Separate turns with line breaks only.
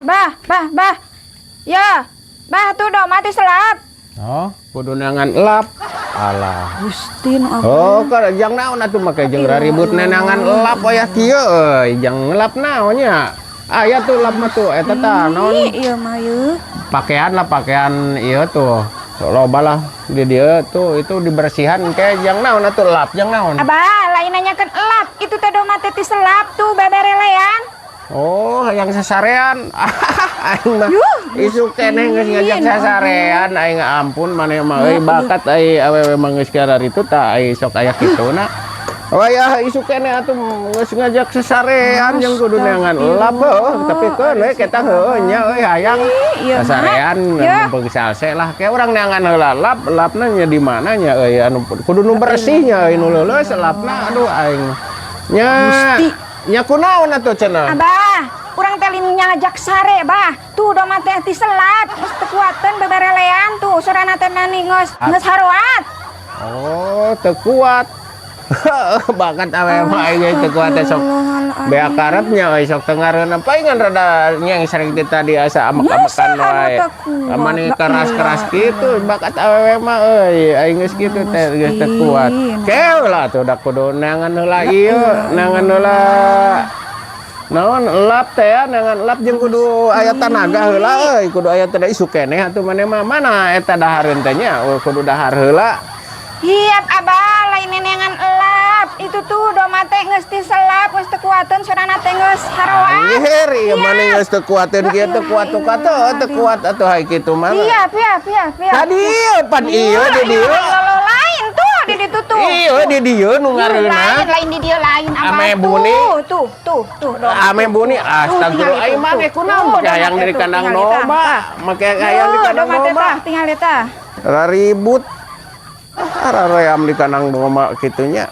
Bah. Ya, bah tuh dong mati selap.
Oh, kudu nangan elap. Alah.
Gustin
Oh, kalau jang naon atuh make jeung ribut nangan elap aya kieu euy, jang elap naonnya. Aya tuh elap mah tuh eta tah naon?
Iya mah yeuh.
Pakaian lah pakaian ieu tuh. Loba lah di dieu tuh itu dibersihan kayak jang naon atuh elap, jang naon.
Abah, lain nanyakeun elap. Itu teh dong mati ti selap tuh beberelean.
Oh, yang sasarean. Aing mah isu keneh geus ngajak sasarean aing ampun maneh mah euy bakat ai awewe mah geus karar itu tah ai sok aya kituna. Oh ya isu keneh atuh geus ngajak sasarean yang kudu neangan elap tapi keun we kita heueuh nya euy hayang sasarean beungsal lah kayak urang neangan heula lapna nya di mana nya euy anu kudu nu bersih nya euy nu leuleus lapna aduh aing nya nya kunaon atuh cenah.
Abah, urang teh ngajak sare, bah. Tuh dong mati ti selap, geus teu kuateun beberelean tuh, sorana teh nani geus haroat.
Oh, teu kuat. Bakat awewe mah aing teu kuat teh sok bea karetnya euy sok tengareun paingan rada nyeng sering ti tadi asa amek-amekan wae. Amani keras-keras kitu bakat awewe mah euy aing geus kitu teh geus teu kuat. Keul lah tuh da kudu nangan heula ieu, nangan heula naon elap teh ya, nangan elap jeung kudu aya tanaga heula euy, kudu aya teh isu keneh atuh maneh mah mana eta dahareun teh nya kudu dahar heula.
Hiap abah, lain nenengan elap. Itu tuh doma teh geus ti selap, geus teu kuateun sorana teh geus haroat.
Anjir, ieu mah geus teu kuateun kieu teu kuat tuh kata teu kuat atuh hai kitu mah.
Iya.
Tadi pan ieu di dieu.
Lain tuh di ditu tuh.
Ieu di dieu nu ngareuna.
Lain di dieu lain abah.
Ame buni.
Tuh.
Ame buni astagfirullah ai mah kunaon make hayang di kandang domba. Make hayang di kandang domba.
Tinggal eta.
Ribut. Araream di kandang domba kitunya.